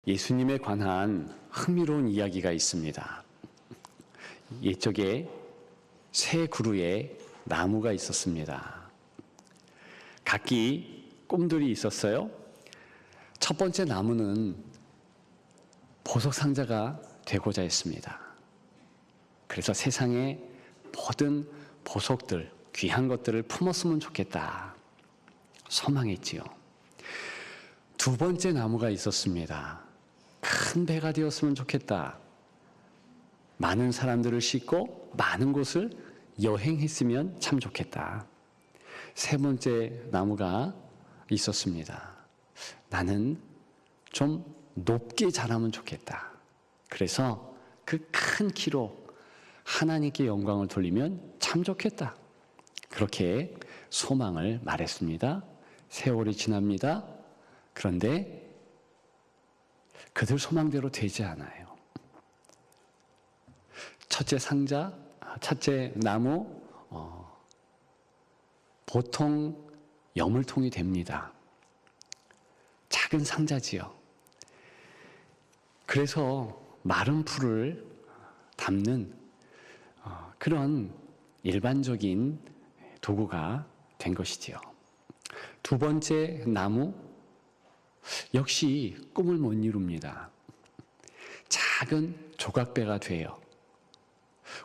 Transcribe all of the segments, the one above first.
예수님에 관한 흥미로운 이야기가 있습니다. 옛적에 세 그루의 나무가 있었습니다. 각기 꿈들이 있었어요. 첫 번째 나무는 보석 상자가 되고자 했습니다. 그래서 세상의 모든 보석들, 귀한 것들을 품었으면 좋겠다 소망했지요. 두 번째 나무가 있었습니다. 큰 배가 되었으면 좋겠다. 많은 사람들을 싣고 많은 곳을 여행했으면 참 좋겠다. 세 번째 나무가 있었습니다. 나는 좀 높게 자라면 좋겠다. 그래서 그 큰 키로 하나님께 영광을 돌리면 참 좋겠다. 그렇게 소망을 말했습니다. 세월이 지납니다. 그런데 그들 소망대로 되지 않아요. 첫째 나무, 보통 여물통이 됩니다. 작은 상자지요. 그래서 마른 풀을 담는 그런 일반적인 도구가 된 것이지요. 두 번째 나무, 역시 꿈을 못 이룹니다. 작은 조각배가 돼요.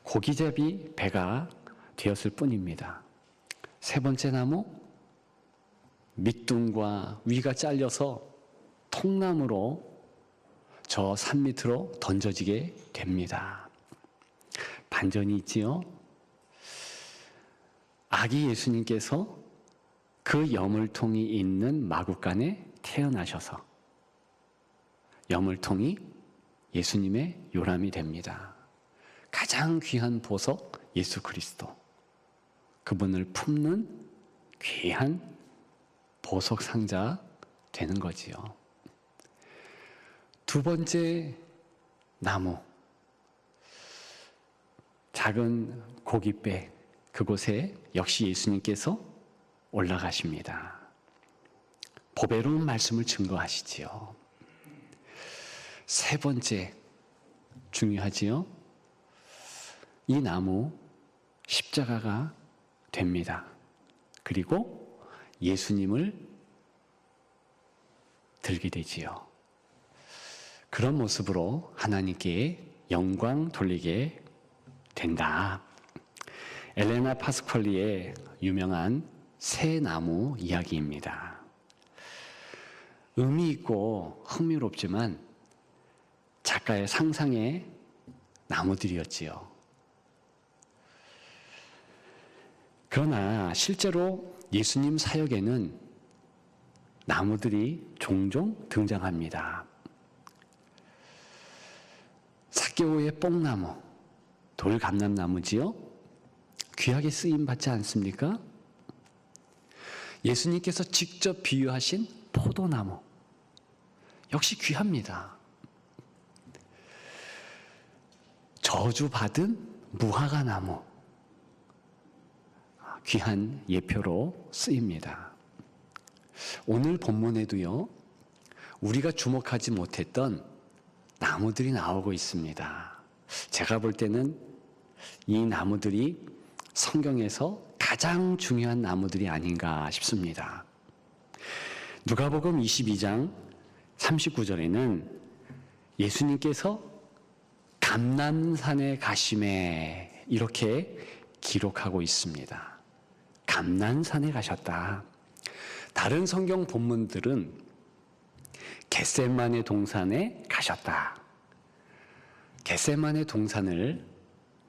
고기잡이 배가 되었을 뿐입니다. 세 번째 나무, 밑둥과 위가 잘려서 통나무로 저 산 밑으로 던져지게 됩니다. 반전이 있지요. 아기 예수님께서 그 여물통이 있는 마구간에 태어나셔서 여물통이 예수님의 요람이 됩니다. 가장 귀한 보석 예수 그리스도, 그분을 품는 귀한 보석 상자 되는 거지요. 두 번째 나무, 작은 고깃배, 그곳에 역시 예수님께서 올라가십니다. 보배로운 말씀을 증거하시지요. 세 번째, 중요하지요. 이 나무 십자가가 됩니다. 그리고 예수님을 들게 되지요. 그런 모습으로 하나님께 영광 돌리게 된다. 엘레나 파스퀄리의 유명한 새 나무 이야기입니다. 의미 있고 흥미롭지만 작가의 상상의 나무들이었지요. 그러나 실제로 예수님 사역에는 나무들이 종종 등장합니다. 삭개오의 뽕나무, 돌감람나무지요. 귀하게 쓰임 받지 않습니까? 예수님께서 직접 비유하신 포도나무, 역시 귀합니다. 저주받은 무화과나무, 귀한 예표로 쓰입니다. 오늘 본문에도요, 우리가 주목하지 못했던 나무들이 나오고 있습니다. 제가 볼 때는 이 나무들이 성경에서 가장 중요한 나무들이 아닌가 싶습니다. 누가복음 22장 39절에는 예수님께서 감람산에 가심에 이렇게 기록하고 있습니다. 감람산에 가셨다. 다른 성경 본문들은 겟세마네 동산에 가셨다. 겟세마네 동산을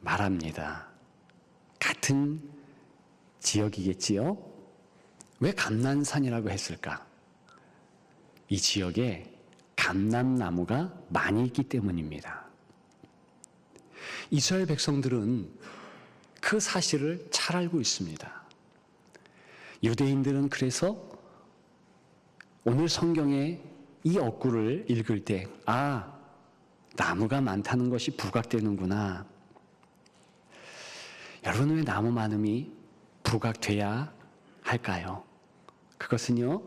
말합니다. 같은 지역이겠지요? 왜 감람산이라고 했을까? 이 지역에 감람나무가 많이 있기 때문입니다. 이스라엘 백성들은 그 사실을 잘 알고 있습니다. 유대인들은 그래서 오늘 성경의 이 어구를 읽을 때, 나무가 많다는 것이 부각되는구나. 여러분, 왜 나무 많음이 부각돼야 할까요? 그것은요,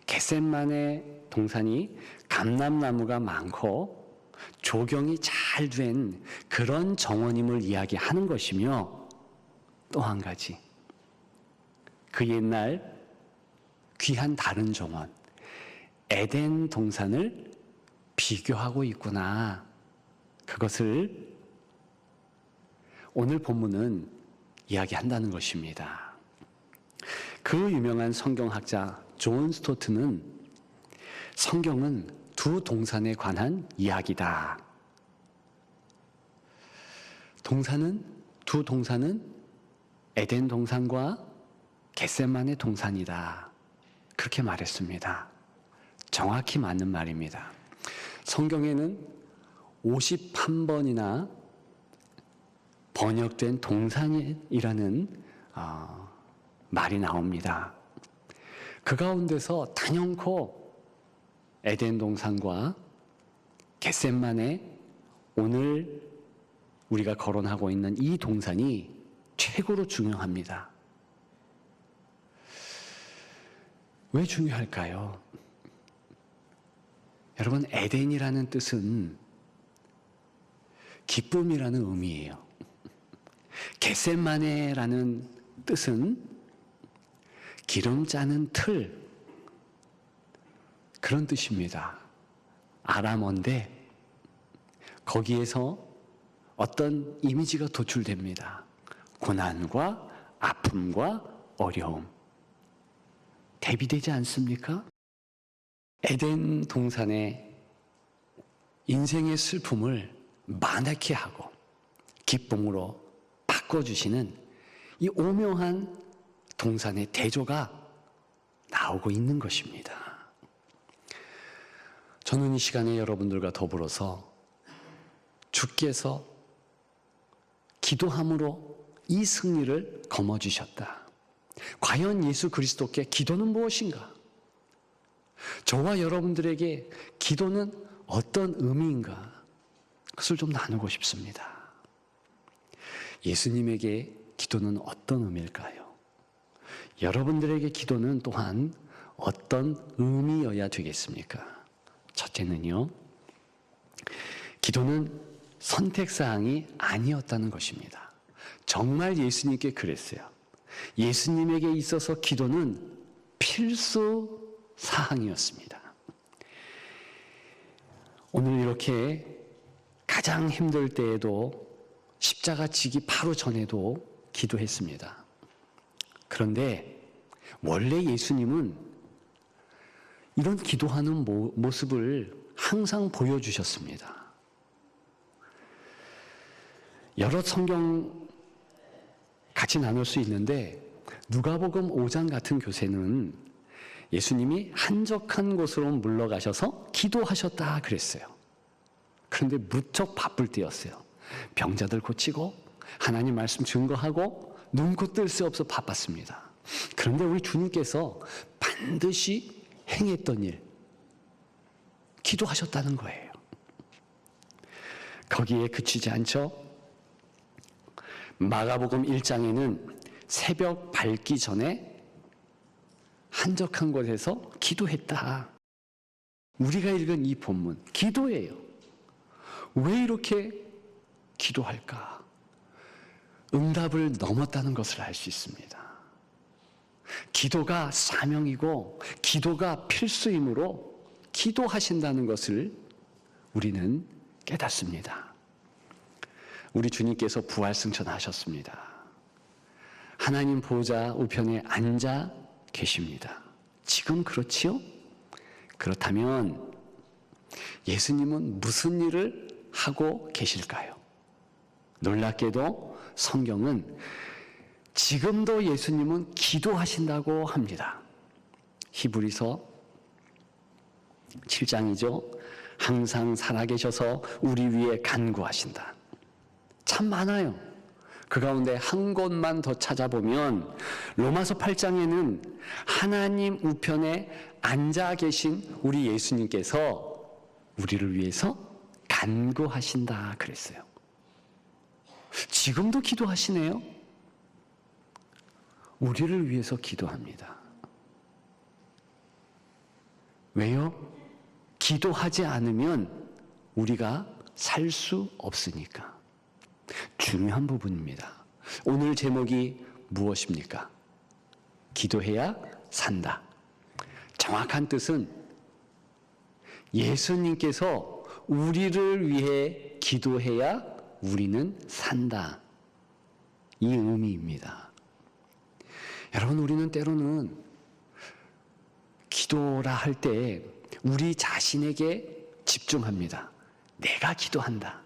겟세마네 동산이 감람나무가 많고 조경이 잘 된 그런 정원임을 이야기하는 것이며, 또 한 가지, 그 옛날 귀한 다른 정원 에덴 동산을 비교하고 있구나, 그것을 오늘 본문은 이야기한다는 것입니다. 그 유명한 성경학자 존 스토트는 성경은 두 동산에 관한 이야기다. 두 동산은 에덴 동산과 겟세마네 동산이다, 그렇게 말했습니다. 정확히 맞는 말입니다. 성경에는 51번이나 번역된 동산이라는 말이 나옵니다. 그 가운데서 단연코 에덴 동산과 겟세마네, 오늘 우리가 거론하고 있는 이 동산이 최고로 중요합니다. 왜 중요할까요? 여러분, 에덴이라는 뜻은 기쁨이라는 의미예요. 겟세마네라는 뜻은 기름 짜는 틀, 그런 뜻입니다. 아람어인데 거기에서 어떤 이미지가 도출됩니다. 고난과 아픔과 어려움, 대비되지 않습니까? 에덴 동산의 인생의 슬픔을 만화케 하고 기쁨으로 바꿔주시는 이 오묘한 동산의 대조가 나오고 있는 것입니다. 저는 이 시간에 여러분들과 더불어서 주께서 기도함으로 이 승리를 거머쥐셨다. 과연 예수 그리스도께 기도는 무엇인가? 저와 여러분들에게 기도는 어떤 의미인가? 그것을 좀 나누고 싶습니다. 예수님에게 기도는 어떤 의미일까요? 여러분들에게 기도는 또한 어떤 의미여야 되겠습니까? 첫째는요, 기도는 선택사항이 아니었다는 것입니다. 정말 예수님께 그랬어요. 예수님에게 있어서 기도는 필수 사항이었습니다. 오늘 이렇게 가장 힘들 때에도, 십자가 지기 바로 전에도 기도했습니다. 그런데 원래 예수님은 이런 기도하는 모습을 항상 보여주셨습니다. 여러 성경 같이 나눌 수 있는데 누가복음 5장 같은 교세는 예수님이 한적한 곳으로 물러가셔서 기도하셨다 그랬어요. 그런데 무척 바쁠 때였어요. 병자들 고치고 하나님 말씀 증거하고 눈코 뜰 새 없어 바빴습니다. 그런데 우리 주님께서 반드시 행했던 일, 기도하셨다는 거예요. 거기에 그치지 않죠? 마가복음 1장에는 새벽 밝기 전에 한적한 곳에서 기도했다. 우리가 읽은 이 본문, 기도예요. 왜 이렇게 기도할까? 응답을 넘었다는 것을 알 수 있습니다. 기도가 사명이고 기도가 필수이므로 기도하신다는 것을 우리는 깨닫습니다. 우리 주님께서 부활승천하셨습니다. 하나님 보좌 우편에 앉아 계십니다. 지금 그렇지요? 그렇다면 예수님은 무슨 일을 하고 계실까요? 놀랍게도 성경은 지금도 예수님은 기도하신다고 합니다. 히브리서 7장이죠. 항상 살아계셔서 우리 위해 간구하신다. 참 많아요. 그 가운데 한 곳만 더 찾아보면 로마서 8장에는 하나님 우편에 앉아 계신 우리 예수님께서 우리를 위해서 간구하신다 그랬어요. 지금도 기도하시네요. 우리를 위해서 기도합니다. 왜요? 기도하지 않으면 우리가 살 수 없으니까. 중요한 부분입니다. 오늘 제목이 무엇입니까? 기도해야 산다. 정확한 뜻은 예수님께서 우리를 위해 기도해야 우리는 산다. 이 의미입니다. 여러분, 우리는 때로는 기도라 할 때 우리 자신에게 집중합니다. 내가 기도한다.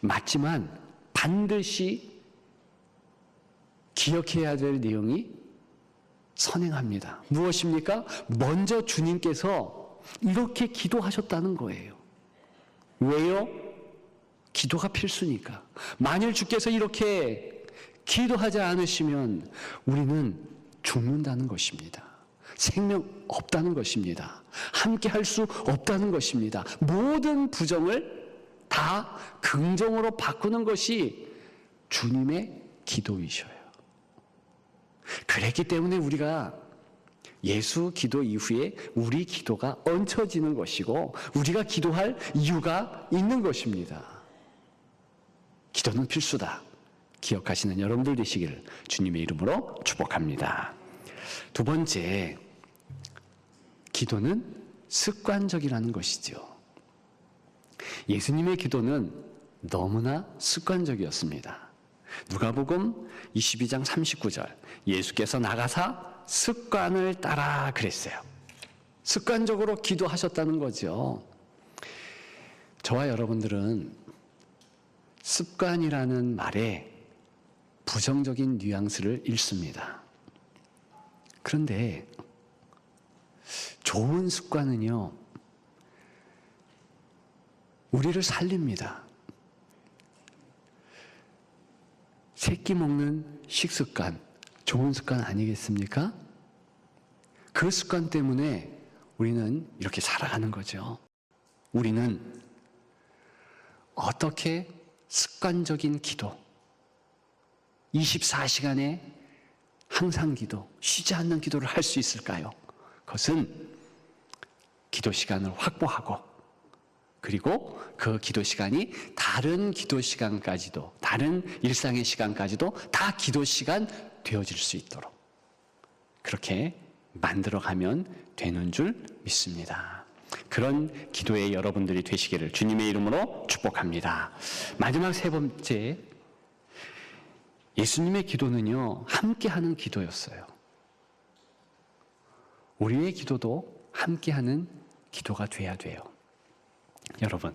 맞지만 반드시 기억해야 될 내용이 선행합니다. 무엇입니까? 먼저 주님께서 이렇게 기도하셨다는 거예요. 왜요? 기도가 필수니까. 만일 주께서 이렇게 기도하지 않으시면 우리는 죽는다는 것입니다. 생명 없다는 것입니다. 함께 할 수 없다는 것입니다. 모든 부정을 다 긍정으로 바꾸는 것이 주님의 기도이셔요. 그랬기 때문에 우리가 예수 기도 이후에 우리 기도가 얹혀지는 것이고 우리가 기도할 이유가 있는 것입니다. 기도는 필수다. 기억하시는 여러분들 되시기를 주님의 이름으로 축복합니다. 두 번째, 기도는 습관적이라는 것이죠. 예수님의 기도는 너무나 습관적이었습니다. 누가복음 22장 39절, 예수께서 나가사 습관을 따라 그랬어요. 습관적으로 기도하셨다는 거죠. 저와 여러분들은 습관이라는 말에 부정적인 뉘앙스를 읽습니다. 그런데 좋은 습관은요, 우리를 살립니다. 새끼 먹는 식습관, 좋은 습관 아니겠습니까? 그 습관 때문에 우리는 이렇게 살아가는 거죠. 우리는 어떻게 습관적인 기도, 24시간에 항상 기도, 쉬지 않는 기도를 할 수 있을까요? 그것은 기도 시간을 확보하고, 그리고 그 기도 시간이 다른 기도 시간까지도, 다른 일상의 시간까지도 다 기도 시간 되어질 수 있도록 그렇게 만들어가면 되는 줄 믿습니다. 그런 기도의 여러분들이 되시기를 주님의 이름으로 축복합니다. 마지막 세 번째, 예수님의 기도는요, 함께하는 기도였어요. 우리의 기도도 함께하는 기도가 돼야 돼요. 여러분,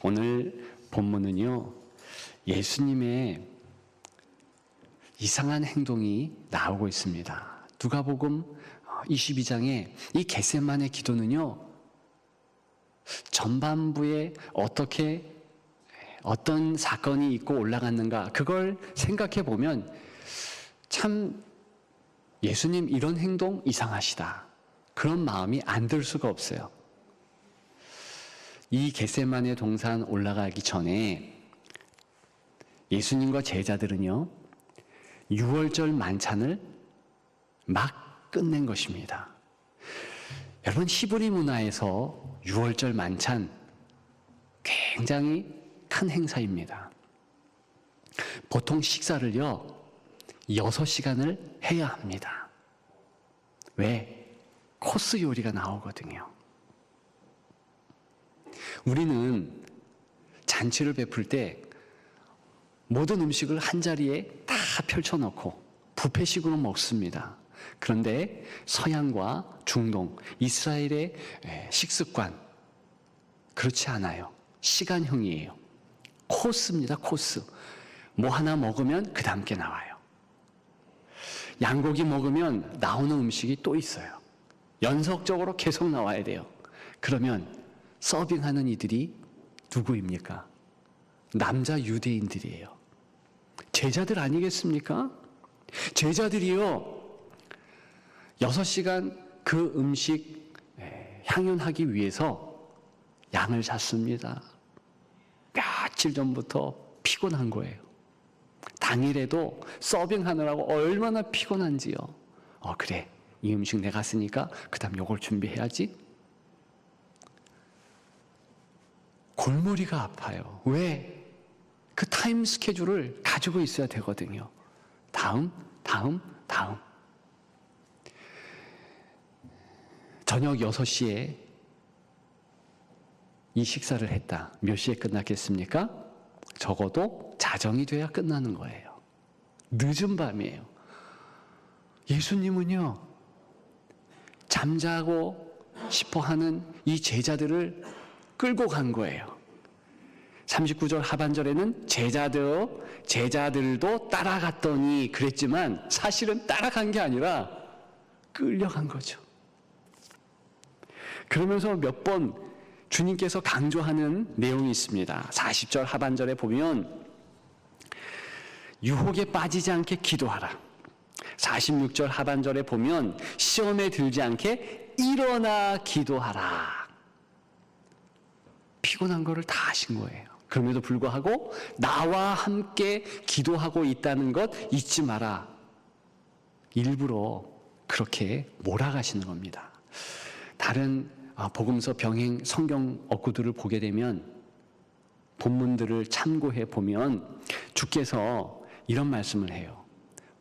오늘 본문은요, 예수님의 이상한 행동이 나오고 있습니다. 누가복음 22장에 이 겟세마네 기도는요, 전반부에 어떤 사건이 있고 올라갔는가, 그걸 생각해 보면 참 예수님 이런 행동 이상하시다, 그런 마음이 안 들 수가 없어요. 이 겟세마네 동산 올라가기 전에 예수님과 제자들은요, 유월절 만찬을 막 끝낸 것입니다. 여러분, 히브리 문화에서 유월절 만찬 굉장히 큰 행사입니다. 보통 식사를요, 6시간을 해야 합니다. 왜? 코스 요리가 나오거든요. 우리는 잔치를 베풀 때 모든 음식을 한자리에 다 펼쳐놓고 뷔페식으로 먹습니다. 그런데 서양과 중동, 이스라엘의 식습관, 그렇지 않아요. 시간형이에요. 코스입니다. 코스. 뭐 하나 먹으면 그 다음 게 나와요. 양고기 먹으면 나오는 음식이 또 있어요. 연속적으로 계속 나와야 돼요. 그러면 서빙하는 이들이 누구입니까? 남자 유대인들이에요. 제자들 아니겠습니까? 제자들이요, 6시간 그 음식 향연하기 위해서 양을 샀습니다. 며칠 전부터 피곤한 거예요. 당일에도 서빙하느라고 얼마나 피곤한지요. 그래, 이 음식 내가 쓰니까 그 다음 요걸 준비해야지. 골머리가 아파요. 왜? 그 타임 스케줄을 가지고 있어야 되거든요. 다음. 저녁 6시에 이 식사를 했다. 몇 시에 끝났겠습니까? 적어도 자정이 돼야 끝나는 거예요. 늦은 밤이에요. 예수님은요, 잠자고 싶어 하는 이 제자들을 끌고 간 거예요. 39절 하반절에는 제자들도 따라갔더니 그랬지만 사실은 따라간 게 아니라 끌려간 거죠. 그러면서 몇 번 주님께서 강조하는 내용이 있습니다. 40절 하반절에 보면 유혹에 빠지지 않게 기도하라. 46절 하반절에 보면 시험에 들지 않게 일어나 기도하라. 피곤한 거를 다 하신 거예요. 그럼에도 불구하고 나와 함께 기도하고 있다는 것 잊지 마라. 일부러 그렇게 몰아가시는 겁니다. 다른 복음서 병행 성경 어구들을 보게 되면 본문들을 참고해 보면 주께서 이런 말씀을 해요.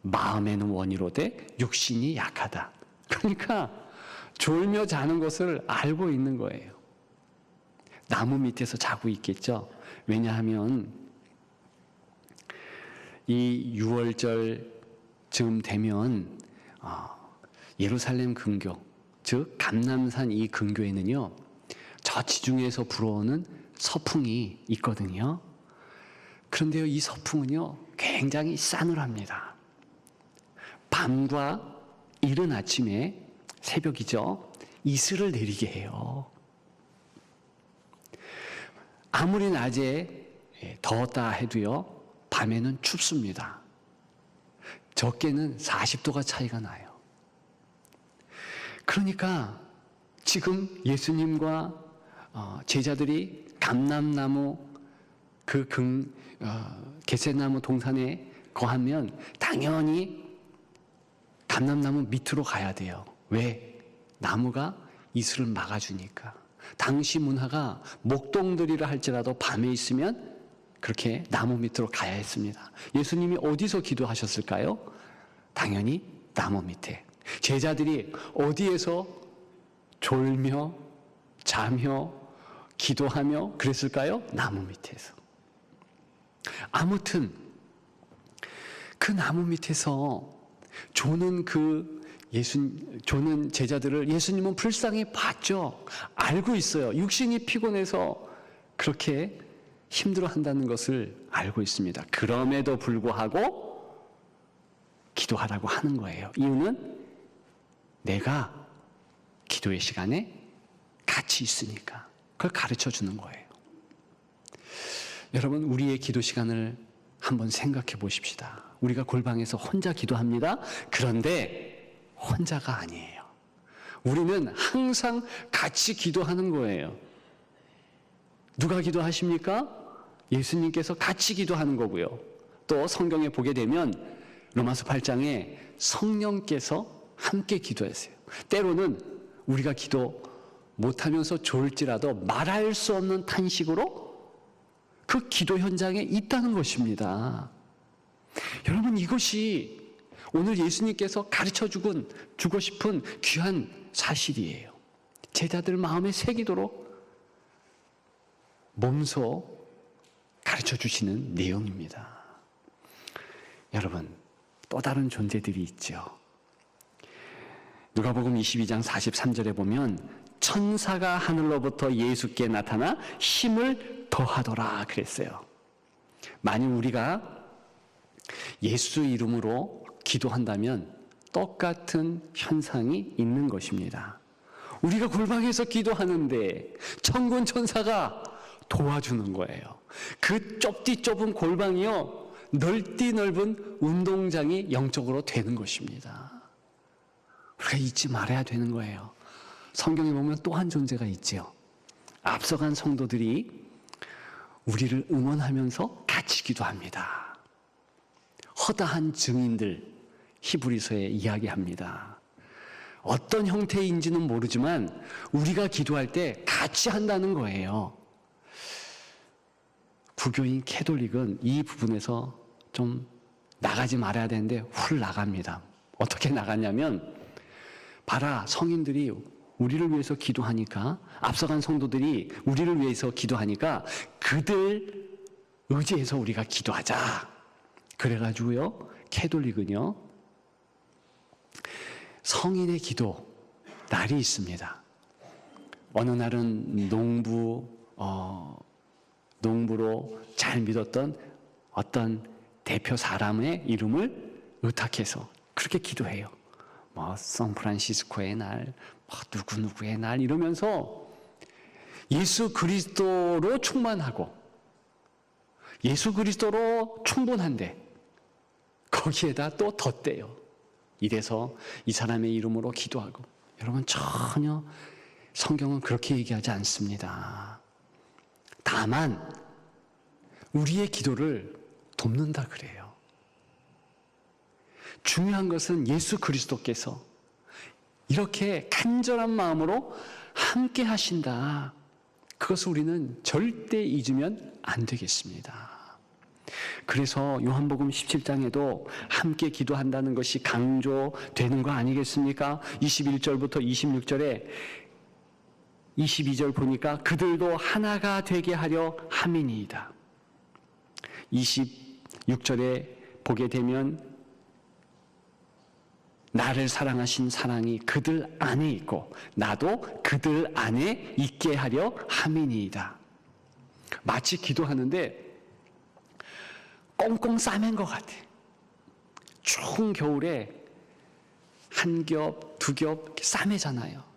마음에는 원이로되 육신이 약하다. 그러니까 졸며 자는 것을 알고 있는 거예요. 나무 밑에서 자고 있겠죠. 왜냐하면 이 6월절쯤 되면 예루살렘 근교, 즉 감람산 이 근교에는요, 저 지중해에서 불어오는 서풍이 있거든요. 그런데요, 이 서풍은요 굉장히 싸늘합니다. 밤과 이른 아침에, 새벽이죠, 이슬을 내리게 해요. 아무리 낮에 더웠다 해도요, 밤에는 춥습니다. 적게는 40도가 차이가 나요. 그러니까 지금 예수님과 제자들이 감람나무 겟셋나무 동산에 거하면 당연히 감람나무 밑으로 가야 돼요. 왜? 나무가 이슬을 막아주니까. 당시 문화가 목동들이라 할지라도 밤에 있으면 그렇게 나무 밑으로 가야 했습니다. 예수님이 어디서 기도하셨을까요? 당연히 나무 밑에. 제자들이 어디에서 졸며 자며 기도하며 그랬을까요? 나무 밑에서. 아무튼 그 나무 밑에서 조는 조는 제자들을 예수님은 불쌍히 봤죠. 알고 있어요. 육신이 피곤해서 그렇게 힘들어한다는 것을 알고 있습니다. 그럼에도 불구하고 기도하라고 하는 거예요. 이유는 내가 기도의 시간에 같이 있으니까. 그걸 가르쳐 주는 거예요. 여러분, 우리의 기도 시간을 한번 생각해 보십시다. 우리가 골방에서 혼자 기도합니다. 그런데 혼자가 아니에요. 우리는 항상 같이 기도하는 거예요. 누가 기도하십니까? 예수님께서 같이 기도하는 거고요. 또 성경에 보게 되면 로마서 8장에 성령께서 함께 기도하세요. 때로는 우리가 기도 못하면서 좋을지라도 말할 수 없는 탄식으로 그 기도 현장에 있다는 것입니다. 여러분, 이것이 오늘 예수님께서 가르쳐 주고 싶은 귀한 사실이에요. 제자들 마음에 새기도록 몸소 가르쳐 주시는 내용입니다. 여러분, 또 다른 존재들이 있죠. 누가복음 22장 43절에 보면 천사가 하늘로부터 예수께 나타나 힘을 더하더라 그랬어요. 만약 우리가 예수 이름으로 기도한다면 똑같은 현상이 있는 것입니다. 우리가 골방에서 기도하는데 천군 천사가 도와주는 거예요. 그 좁은 골방이요, 넓디 넓은 운동장이 영적으로 되는 것입니다. 우리가 잊지 말아야 되는 거예요. 성경에 보면 또 한 존재가 있죠. 앞서간 성도들이 우리를 응원하면서 같이 기도합니다. 허다한 증인들, 히브리서에 이야기합니다. 어떤 형태인지는 모르지만 우리가 기도할 때 같이 한다는 거예요. 부교인 캐톨릭은 이 부분에서 좀 나가지 말아야 되는데 훌 나갑니다. 어떻게 나갔냐면, 봐라, 성인들이 우리를 위해서 기도하니까, 앞서간 성도들이 우리를 위해서 기도하니까 그들 의지해서 우리가 기도하자. 그래가지고요, 캐톨릭은요, 성인의 기도 날이 있습니다. 어느 날은 농부로 잘 믿었던 어떤 대표 사람의 이름을 의탁해서 그렇게 기도해요. 샌프란시스코의 날, 누구누구의 날 이러면서 예수 그리스도로 충만하고 예수 그리스도로 충분한데 거기에다 또 덧대요. 이래서 이 사람의 이름으로 기도하고. 여러분, 전혀 성경은 그렇게 얘기하지 않습니다. 다만 우리의 기도를 돕는다 그래요. 중요한 것은 예수 그리스도께서 이렇게 간절한 마음으로 함께 하신다. 그것을 우리는 절대 잊으면 안 되겠습니다. 그래서 요한복음 17장에도 함께 기도한다는 것이 강조되는 거 아니겠습니까? 21절부터 26절에 22절 보니까 그들도 하나가 되게 하려 함이니이다. 26절에 보게 되면 나를 사랑하신 사랑이 그들 안에 있고 나도 그들 안에 있게 하려 함이니이다. 마치 기도하는데 꽁꽁 싸맨 것 같아. 추운 겨울에 한 겹, 두 겹 싸매잖아요.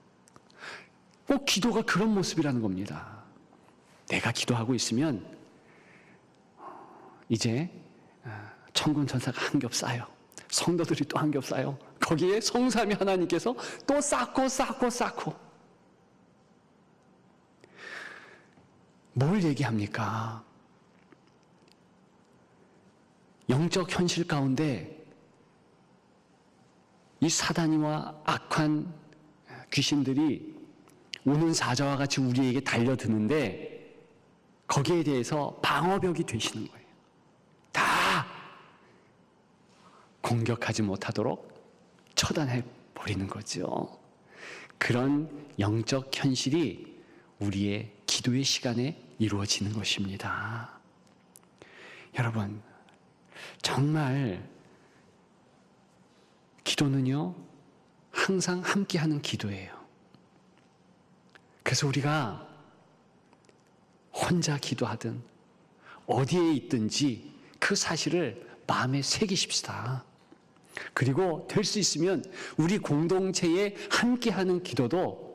꼭 기도가 그런 모습이라는 겁니다. 내가 기도하고 있으면 이제 천군 천사가 한 겹 싸요. 성도들이 또 한 겹 싸요. 거기에 성삼위 하나님께서 또 쌓고 뭘 얘기합니까? 영적 현실 가운데 이 사단이와 악한 귀신들이 우는 사자와 같이 우리에게 달려드는데 거기에 대해서 방어벽이 되시는 거예요. 다 공격하지 못하도록 처단해 버리는 거죠. 그런 영적 현실이 우리의 기도의 시간에 이루어지는 것입니다. 여러분, 정말 기도는요, 항상 함께하는 기도예요. 그래서 우리가 혼자 기도하든 어디에 있든지 그 사실을 마음에 새기십시다. 그리고 될 수 있으면 우리 공동체에 함께하는 기도도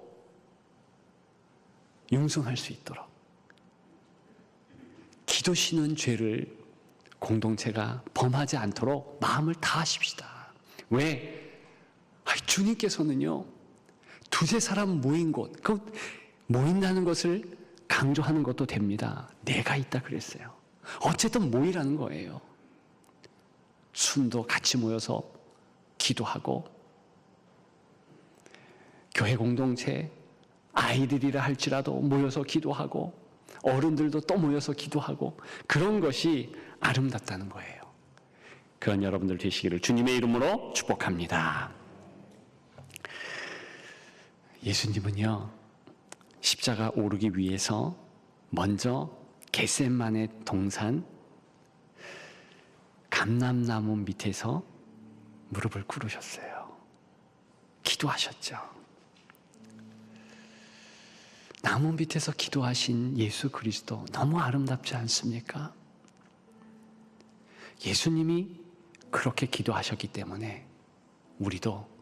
융성할 수 있도록 기도 쉬는 죄를 공동체가 범하지 않도록 마음을 다하십시다. 왜? 주님께서는요, 두세 사람 모인 곳, 그 모인다는 것을 강조하는 것도 됩니다. 내가 있다 그랬어요. 어쨌든 모이라는 거예요. 순도 같이 모여서 기도하고, 교회 공동체 아이들이라 할지라도 모여서 기도하고, 어른들도 또 모여서 기도하고, 그런 것이 아름답다는 거예요. 그런 여러분들 되시기를 주님의 이름으로 축복합니다. 예수님은요, 십자가 오르기 위해서 먼저 겟세마네 동산 감람나무 밑에서 무릎을 꿇으셨어요. 기도하셨죠. 나무 밑에서 기도하신 예수 그리스도 너무 아름답지 않습니까? 예수님이 그렇게 기도하셨기 때문에 우리도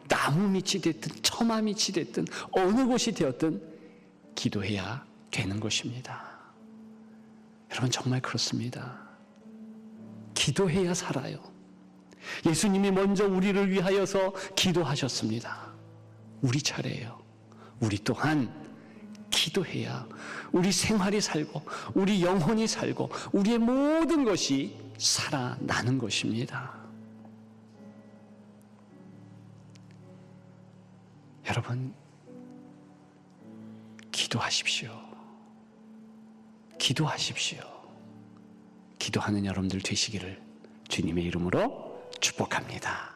나무 밑이 됐든 처마 밑이 됐든 어느 곳이 되었든 기도해야 되는 것입니다. 여러분, 정말 그렇습니다. 기도해야 살아요. 예수님이 먼저 우리를 위하여서 기도하셨습니다. 우리 차례예요. 우리 또한 기도해야 우리 생활이 살고 우리 영혼이 살고 우리의 모든 것이 살아나는 것입니다. 여러분, 기도하십시오. 기도하십시오. 기도하는 여러분들 되시기를 주님의 이름으로 축복합니다.